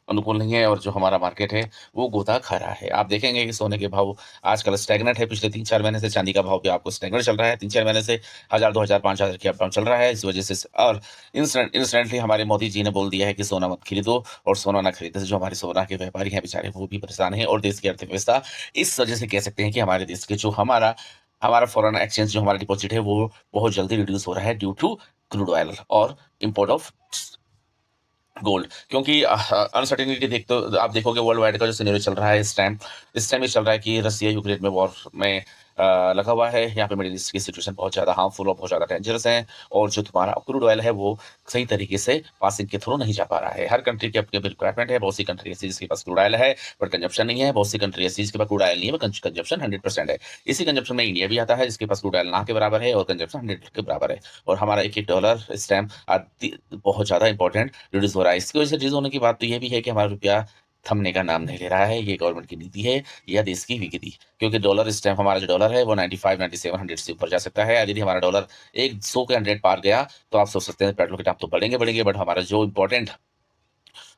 अनुकूल नहीं है और जो हमारा मार्केट है, वो गोता खा रहा है। आप देखेंगे कि सोने के भाव आजकल स्टैग्नेंट है, पिछले 3-4 महीने से चांदी का भाव भी आपको स्टैग्नेंट चल रहा है। 3-4 महीने से 1000, 2000, 5000 की अप-डाउन चल रहा है। इस वजह से और इंस्टेंटली हमारे मोदी जी ने बोल दिया है कि सोना मत खरीदो और सोना ना खरीदने से जो हमारे सोना के व्यापारी हैं बेचारे, वो भी परेशान हैं और देश की अर्थव्यवस्था इस वजह से कह सकते हैं कि हमारे देश के जो हमारा हमारा फॉरेन एक्सचेंज जो हमारा डिपॉज़िट है, वो बहुत जल्दी रिड्यूस हो रहा है ड्यू टू क्रूड ऑयल और इम्पोर्ट ऑफ गोल्ड। क्योंकि अनसर्टेनिटी आप देखोगे वर्ल्ड वाइड का जो सिनेरियो चल रहा है इस टाइम ये चल रहा है कि रसिया यूक्रेन में वॉर में लगा हुआ है। यहाँ पे मिडिल ईस्ट की सिचुएशन बहुत ज़्यादा हार्मफुल और बहुत ज़्यादा डेंजरस है और जो तुम्हारा क्रूड ऑयल है वो सही तरीके से पासिंग के थ्रू नहीं जा पा रहा है। हर कंट्री की अपनी रिक्वायरमेंट है। बहुत सी कंट्री ऐसी जिसके पास क्रूड ऑयल है बट कंजप्शन नहीं है। बहुत सी कंट्री ऐसी जिसके पास क्रूड ऑयल नहीं है बट कंजप्शन 100% है। इसी कंजप्शन में इंडिया भी आता है जिसके पास क्रूड ऑयल ना के बराबर है और कंजप्शन 100 के बराबर है। और हमारा एक-एक डॉलर इस टाइम बहुत ज़्यादा इंपॉर्टेंट रिड्यूस हो रहा है। इसकी वजह से रिड्यूस होने की बात तो ये भी है कि हमारा रुपया थमने का नाम नहीं ले रहा है। ये गवर्नमेंट की नीति है या देश की विकृति। क्योंकि डॉलर इस टाइम हमारा जो डॉलर है वो 95, 97, 100 से ऊपर जा सकता है। यदि हमारा डॉलर 100 के 100 पार गया तो आप सोच सकते हैं पेट्रोल के दाम तो बढ़ेंगे बट हमारा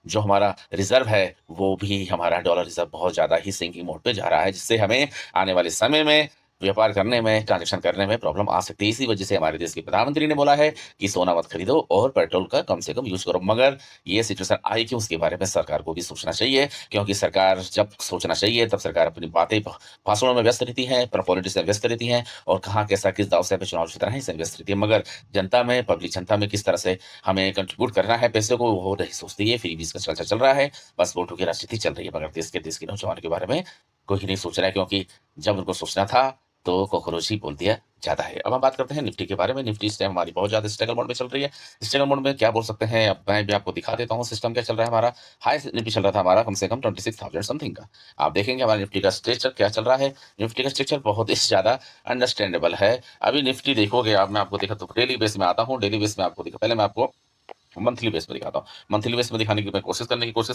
जो हमारा रिज़र्व है वो भी हमारा डॉलर रिज़र्व बहुत ज़्यादा ही सिंकिंग मोड पे जा रहा है, जिससे हमें आने वाले समय में व्यापार करने में, ट्रांज़ैक्शन करने में प्रॉब्लम आ सकती है। इसी वजह से हमारे देश के प्रधानमंत्री ने बोला है कि सोना मत खरीदो और पेट्रोल का कम से कम यूज़ करो। मगर ये सिचुएशन आई क्यों उसके बारे में सरकार को भी सोचना चाहिए, क्योंकि सरकार जब सोचना चाहिए तब सरकार अपनी बातें भाषणों में व्यस्त रहती है, पॉलिटिक्स में व्यस्त रहती है और कहाँ कैसा किस दाव से हमें चुनाव जीतना है इसमें व्यस्त रहती है। मगर जनता में, पब्लिक जनता में किस तरह से हमें कंट्रीब्यूट करना है पैसे को वो नहीं सोचती है। फ्रीबीज़ का चर्चा चल रहा है, बस वोटों की राजनीति चल रही है मगर देश के नौजवानों के बारे में कोई नहीं सोच रहा है, क्योंकि जब उनको सोचना था तो कॉकरोच ही बोल दिया जाता है। अब हम बात करते हैं निफ्टी के बारे में। निफ्टी इस टाइम हमारी बहुत ज़्यादा स्ट्रगल मोड में चल रही है। स्ट्रगल मोड में क्या बोल सकते हैं, अब मैं भी आपको दिखा देता हूँ सिस्टम क्या चल रहा है हमारा। हाई निफ्टी चल रहा था हमारा कम से कम 26,000 समथिंग का। आप देखेंगे हमारा निफ्टी का स्ट्रक्चर क्या चल रहा है। निफ्टी का स्ट्रक्चर बहुत ही ज़्यादा अंडरस्टैंडेबल है। अभी निफ्टी देखोगे आप, मैं आपको दिखा तो डेली बेस में आता हूँ, डेली बेस में आपको दिखा पहले मैं आपको मंथली बेस पे दिखाता हूँ। मंथली बेस पे दिखाने की मैं कोशिश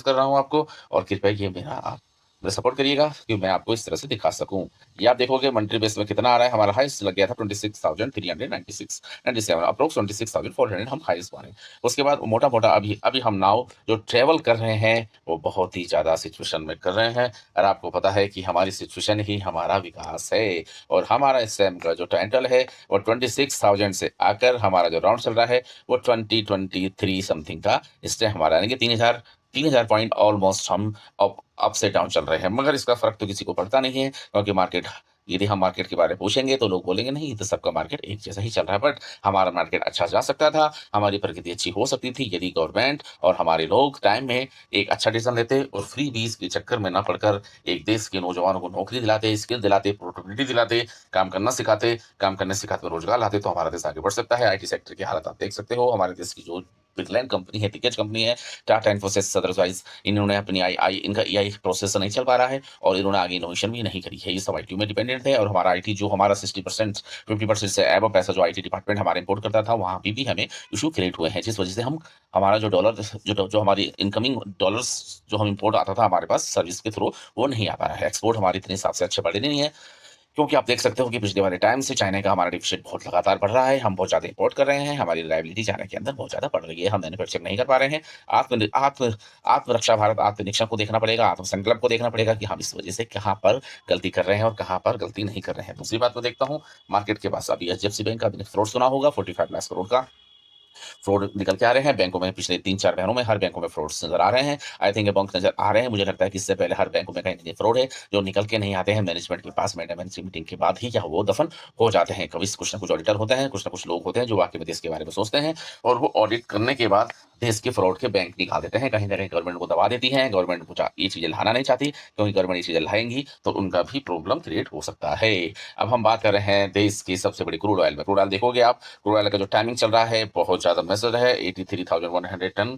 कर रहा हूँ आपको और कृपया ये मेरा सपोर्ट करिएगा कि मैं आपको इस तरह से दिखा सकूँ। ये आप देखोगे मंथली बेस में कितना आ रहा है, हमारा हाईएस्ट लग गया था 26,396 97 अप्रॉक्स 26,400 हम हाईएस्ट माने। उसके बाद मोटा-मोटा अभी अभी हम नाउ जो ट्रैवल कर रहे हैं, वो बहुत ही ज़्यादा सिचुएशन में कर रहे हैं और आपको पता है कि हमारी सिचुएशन ही हमारा विकास है और हमारा इस टाइम का जो टाइटल है, वो 26,000 से आकर हमारा जो राउंड चल रहा है वो 2023 समथिंग का इस टाइम हमारा यानी कि 3000 पॉइंट ऑलमोस्ट हम अप से डाउन चल रहे हैं। मगर इसका फ़र्क तो किसी को पड़ता नहीं है, क्योंकि यदि हम मार्केट के बारे में पूछेंगे तो लोग बोलेंगे नहीं, ये तो सबका मार्केट एक जैसा ही चल रहा है। बट हमारा मार्केट अच्छा जा सकता था, हमारी प्रगति अच्छी हो सकती थी यदि गवर्नमेंट और हमारे लोग टाइम में एक अच्छा डिसीज़न लेते और फ्रीबीज़ के चक्कर में ना पड़कर एक देश के नौजवानों को नौकरी दिलाते, स्किल दिलाते, प्रोडक्टिविटी दिलाते, काम करने सिखाते, रोज़गार लाते तो हमारा देश आगे बढ़ सकता है। आईटी सेक्टर की हालत आप देख सकते हो। हमारे देश की जो पिगलैंड कंपनी है, दिग्गज कंपनी है, टाटा इन्फोसिस, अदरवाइज़ इन्होंने अपनी इनका एआई प्रोसेस नहीं चल पा रहा है और इन्होंने आगे इनोवेशन भी नहीं करी है। ये सब आईटी में डिपेंडेंट है और हमारा आईटी जो हमारा 60% 50% से अबव पैसा जो आईटी डिपार्टमेंट हमारा इम्पोर्ट करता था, वहाँ पे भी हमें इश्यू क्रिएट हुए हैं, जिस वजह से हम हमारा जो डॉलर जो हमारी इनकमिंग डॉलर्स जो हम इम्पोर्ट आता था हमारे पास सर्विस के थ्रू, वो नहीं आ पा रहा है। एक्सपोर्ट हमारे इतने हिसाब से अच्छे बढ़े नहीं है, क्योंकि आप देख सकते हो कि पिछले वाले टाइम से चाइना का हमारा डिफिसिट बहुत लगातार बढ़ रहा है। हम बहुत ज़्यादा इम्पोर्ट कर रहे हैं, हमारी रिलायबिलिटी चाइना के अंदर बहुत ज़्यादा बढ़ रही है। हम मैन्युफैक्चर नहीं कर पा रहे हैं। आत्मरक्षा भारत आत्मनिरीक्षण को देखना पड़ेगा, आत्मसंकल्प को देखना पड़ेगा कि हम इस वजह से कहाँ पर गलती कर रहे हैं और कहाँ पर गलती नहीं कर रहे हैं। दूसरी बात मैं देखता हूँ मार्केट के पास अभी एचडीएफसी बैंक का आपने फ्रॉड सुना होगा, 45 लाख करोड़ का फ्रॉड निकल के आ रहे हैं बैंकों में। पिछले 3-4 महीनों में हर बैंकों में फ्रॉड्स नज़र आ रहे हैं। आई थिंक ये बैंक नज़र आ रहे हैं। मुझे लगता है कि इससे पहले हर बैंकों में कहीं न कहीं फ्रॉड है, जो निकल के नहीं आते हैं मैनेजमेंट के पास। मेंटेनेंस की मीटिंग के बाद ही क्या वो दफन हो जाते हैं। कभी कुछ न कुछ ऑडिटर होते हैं, कुछ न कुछ लोग होते हैं जो वाक़ई में देश के बारे में सोचते हैं और वो ऑडिट करने के बाद देश के फ्रॉड के बैंक निकाल देते हैं। कहीं न कहीं गवर्नमेंट को दबा देती है। गवर्नमेंट को ये चीज़ें लाना नहीं चाहती, क्योंकि गवर्नमेंट ये चीज़ें लाएँगी तो उनका भी प्रॉब्लम क्रिएट हो सकता है। अब हम बात कर रहे हैं देश की सबसे बड़ी क्रूड ऑयल में। क्रूड ऑयल देखोगे आप, क्रूड ऑयल का जो टाइमिंग चल रहा है बहुत ज़्यादा मेजर है। 83,100 टन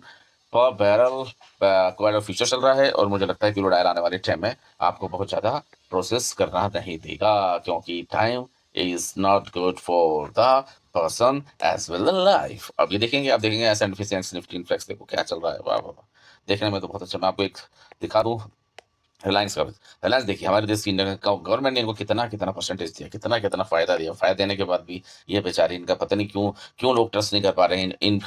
पर बैरल क्रूड ऑयल फ्यूचर चल रहा है और मुझे लगता है कि क्रूड ऑयल आने वाले टाइम में आपको बहुत ज़्यादा प्रोसेस करना नहीं देगा, क्योंकि time is not good for the person as well the life. अब ये देखेंगे, आप देखेंगे एस&पी निफ्टी इंडेक्स देखो क्या चल रहा है। वाह, वाह, वाह! देखने में तो बहुत अच्छा। मैं आपको एक दिखा दूँ रिलायंस का रिलायंस देखिए हमारे देश की इंडियन गवर्नमेंट ने इनको कितना-कितना परसेंटेज दिया, कितना-कितना फ़ायदा दिया। फ़ायदा देने के बाद भी ये बेचारे इनका पता नहीं क्यों क्यों लोग ट्रस्ट नहीं कर पा रहे हैं इन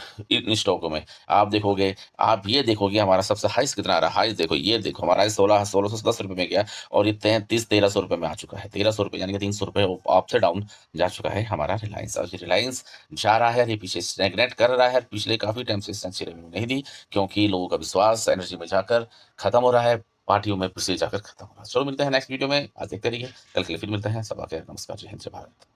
स्टॉकों में। आप देखोगे आप ये देखोगे हमारा सबसे हाईएस्ट कितना आ रहा है, हाईएस्ट देखो ये देखो हमारा हाईएस्ट 1610 रुपए में गया और ये 33-1300 रुपए में आ चुका है। 1300 रुपए यानी कि 300 रुपए अप से डाउन जा चुका है हमारा रिलायंस। और ये रिलायंस जा रहा है और ये पीछे स्टैग्नेट कर रहा है। पिछले काफ़ी टाइम से इसने अच्छी रेवेन्यू नहीं दी क्योंकि लोगों का विश्वास एनर्जी में जाकर खत्म हो रहा है। पार्टियों में फिर से जाकर खत्म होगा। चलो मिलते हैं नेक्स्ट वीडियो में। आज देखते रहिए। कल के लिए फिर मिलते हैं। सबा खैर, नमस्कार, जय हिंद, जय भारत।